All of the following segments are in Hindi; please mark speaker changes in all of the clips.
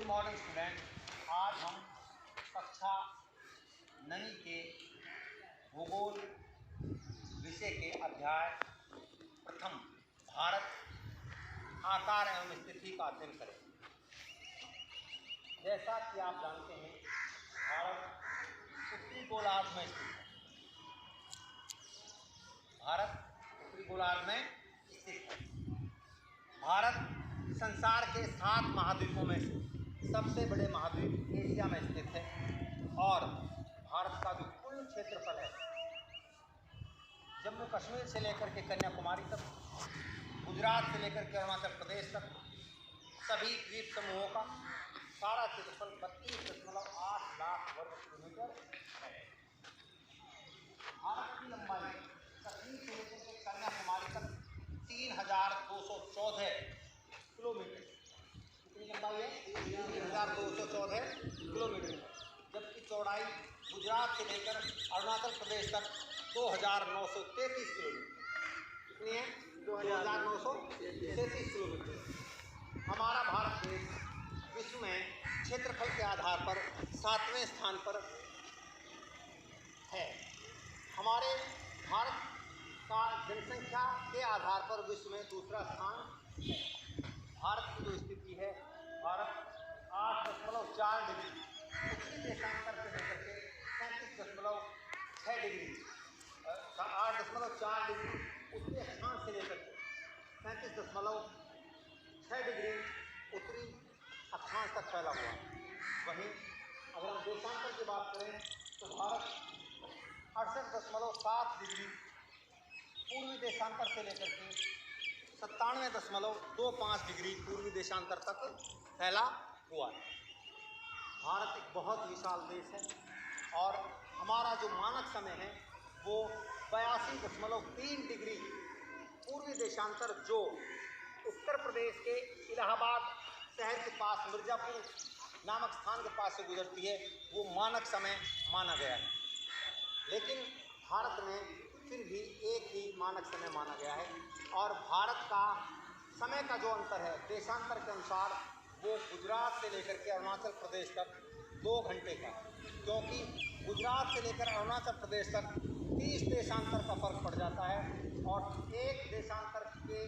Speaker 1: Good morning student. आज हम कक्षा 9 के भूगोल विषय के अध्याय प्रथम भारत आकार एवं स्थिति का अध्ययन करें। जैसा कि आप जानते हैं, भारत उत्तरी गोलार्ध में स्थित है। भारत उत्तरी गोलार्ध में स्थित है। भारत संसार के 7 महाद्वीपों में से सबसे बड़े महाद्वीप एशिया में स्थित है और भारत का जो कुल क्षेत्रफल है, जम्मू कश्मीर से लेकर के कन्याकुमारी तक, गुजरात से लेकर के अरुणाचल प्रदेश तक, सभी द्वीप समूहों का सारा क्षेत्रफल 32.8 लाख वर्ग किलोमीटर है। भारत की लंबाई कश्मीर से लेकर के कन्याकुमारी तक 3214 किलोमीटर। कितनी लंबाई है? 3214 किलोमीटर। जबकि चौड़ाई गुजरात से लेकर अरुणाचल प्रदेश तक 2933 किलोमीटर। कितनी है? 2933 किलोमीटर। हमारा भारत देश विश्व में क्षेत्रफल के आधार पर 7वें स्थान पर है। हमारे भारत का जनसंख्या के आधार पर विश्व में दूसरा स्थान है। भारत की जो स्थिति है, भारत 8.4 डिग्री उत्तरी देशांतर से लेकर के 37.6 डिग्री 8.4 डिग्री उत्तरी अक्षांश से लेकर के 37.6 डिग्री उत्तरी अक्षांश तक फैला हुआ है। वहीं अगर हम देशांतर की बात करें तो भारत 68.7 डिग्री पूर्वी देशांतर से लेकर के 97.25 डिग्री पूर्वी देशांतर तक फैला हुआ है। भारत एक बहुत विशाल देश है और हमारा जो मानक समय है वो 82.3 डिग्री पूर्वी देशांतर, जो उत्तर प्रदेश के इलाहाबाद शहर के पास मिर्ज़ापुर नामक स्थान के पास से गुजरती है, वो मानक समय माना गया है। लेकिन भारत में फिर भी एक ही मानक समय माना गया है और भारत का समय का जो अंतर है देशांतर के अनुसार, वो गुजरात से लेकर के अरुणाचल प्रदेश तक 2 घंटे का, क्योंकि गुजरात से लेकर अरुणाचल प्रदेश तक 30 देशांतर का फर्क पड़ जाता है और एक देशांतर के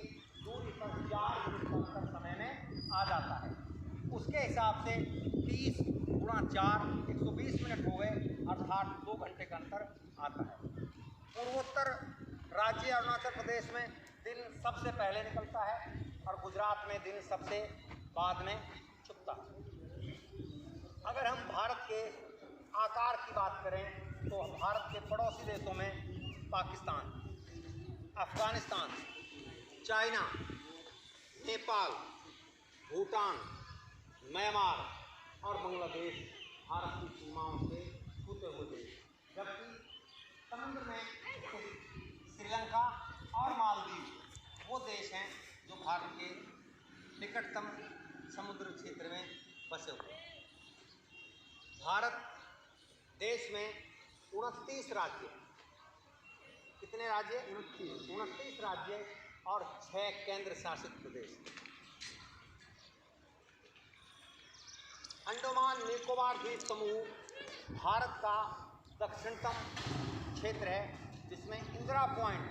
Speaker 1: दूरी पर 4 मिनट का अंतर समय में आ जाता है। उसके हिसाब से 30 गुणा 4 120 मिनट हो गए, अर्थात 2 घंटे का अंतर आता है। पूर्वोत्तर राज्य अरुणाचल प्रदेश में दिन सबसे पहले निकलता है और गुजरात में दिन सबसे बाद में छुपता है। अगर हम भारत के आकार की बात करें तो भारत के पड़ोसी देशों में पाकिस्तान, अफ़गानिस्तान, चाइना, नेपाल, भूटान, म्यांमार और बांग्लादेश भारत की सीमाओं से छूते हुए देश, जबकि समुद्र में श्रीलंका और मालदीव वो देश हैं जो भारत के निकटतम समुद्र क्षेत्र में बसे हुए हैं। भारत देश में 29 राज्य हैं। कितने राज्य? 29 राज्य और 6 केंद्र शासित प्रदेश। अंडमान निकोबार द्वीप समूह भारत का दक्षिणतम क्षेत्र है, जिसमें इंदिरा पॉइंट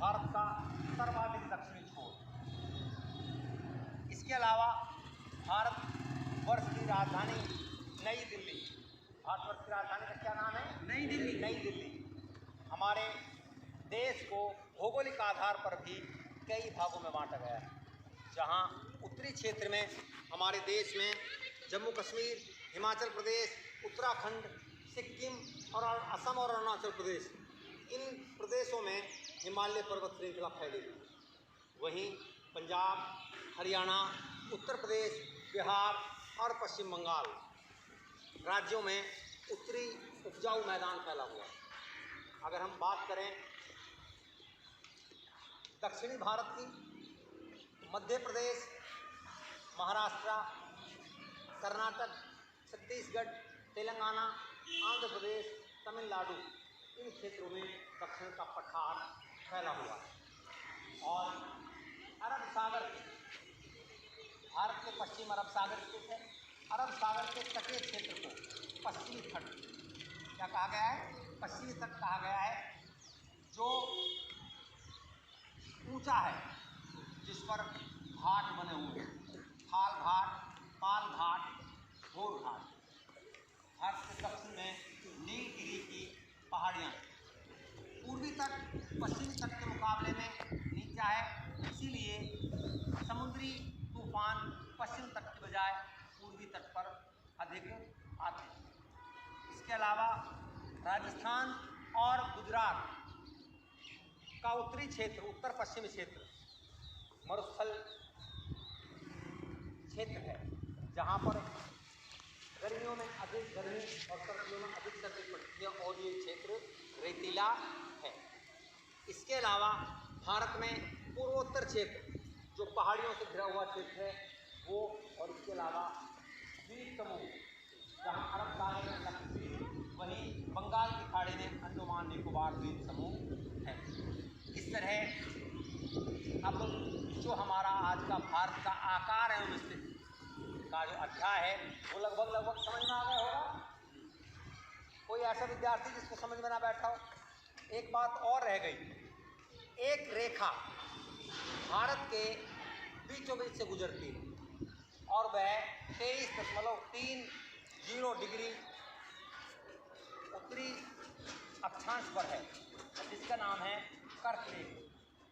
Speaker 1: भारत का सर्वाधिक दक्षिणी छोर। इसके अलावा भारतवर्ष की राजधानी नई दिल्ली, भारतवर्ष की राजधानी का क्या नाम है? नई दिल्ली। नई दिल्ली हमारे देश को भौगोलिक आधार पर भी कई भागों में बांटा गया है, जहां उत्तरी क्षेत्र में हमारे देश में जम्मू कश्मीर, हिमाचल प्रदेश, उत्तराखंड, सिक्किम और असम और अरुणाचल प्रदेश, इन प्रदेशों में हिमालय पर्वत श्रृंखला फैली हुई है। वहीं पंजाब, हरियाणा, उत्तर प्रदेश, बिहार और पश्चिम बंगाल राज्यों में उत्तरी उपजाऊ मैदान फैला हुआ है। अगर हम बात करें दक्षिणी भारत की, मध्य प्रदेश, महाराष्ट्र, कर्नाटक, छत्तीसगढ़, तेलंगाना, आंध्र प्रदेश, तमिलनाडु, इन क्षेत्रों में दक्षिण का पठार फैला हुआ है और अरब सागर के भारत के पश्चिम अरब सागर स्थित है। अरब सागर के तटीय क्षेत्र को पश्चिमी तट क्या कहा गया है? पश्चिमी तट कहा गया है, जो ऊंचा है, जिस पर घाट बने हुए हैं, थाल घाट, पाल घाट, घोर घाट। भारत के दक्षिण में नीलगिरी की पहाड़ियाँ। पूर्वी तट पश्चिमी तट के मुकाबले में नीचा है, इसीलिए समुद्री तूफान पश्चिम तट के बजाय पूर्वी तट पर अधिक आते हैं। इसके अलावा राजस्थान और गुजरात का उत्तरी क्षेत्र, उत्तर पश्चिमी क्षेत्र मरुस्थल क्षेत्र है, जहाँ पर गर्मियों में अधिक गर्मी और सर्दियों में अधिक सर्दी पड़ती है, और ये क्षेत्र रेतीला है। इसके अलावा भारत में पूर्वोत्तर क्षेत्र जो पहाड़ियों से घिरा हुआ क्षेत्र है वो, और इसके अलावा द्वीप समूह, जहाँ अरब सागर में लक्षद्वीप, वहीं बंगाल की खाड़ी में अंडमान निकोबार द्वीप समूह है। इस तरह अब जो हमारा आज का भारत का आकार एवं स्थिति का जो अध्याय है वो लगभग समझ में आ गया होगा। कोई ऐसा विद्यार्थी जिसको समझ में ना बैठा हो? एक बात और रह गई। एक रेखा भारत के बीचों बीच से गुजरती है और वह 23.30 डिग्री उत्तरी अक्षांश पर है, जिसका नाम है कर्क रेखा।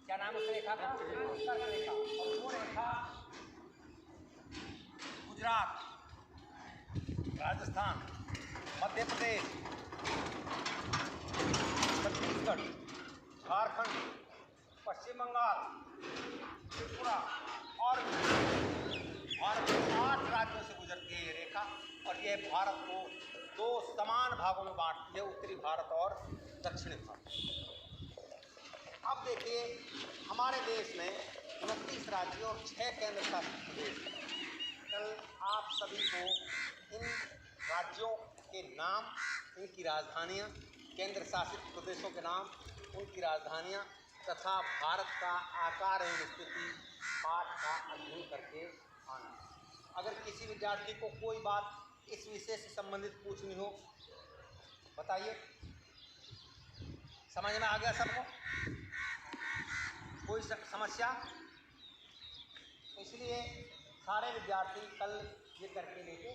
Speaker 1: क्या नाम है उस रेखा का? कर्क रेखा। और वो रेखा गुजरात, राजस्थान, मध्य प्रदेश, छत्तीसगढ़, झारखंड, पश्चिम बंगाल, त्रिपुरा और भारत के 8 राज्यों से गुजरती है ये रेखा, और यह भारत को 2 समान भागों में बांटती है, उत्तरी भारत और दक्षिणी भारत। अब देखिए, हमारे देश में 29 राज्य और 6 केंद्र शासित प्रदेश हैं। कल आप सभी को इन राज्यों के नाम, इनकी राजधानियाँ, केंद्र शासित प्रदेशों के नाम, उनकी राजधानियाँ तथा भारत का आकार एवं स्थिति पाठ का अध्ययन करके आना। अगर किसी विद्यार्थी को कोई बात इस विषय से संबंधित पूछनी हो, बताइए। समझ में आ गया सबको? कोई समस्या? इसलिए सारे विद्यार्थी कल ये करके लेके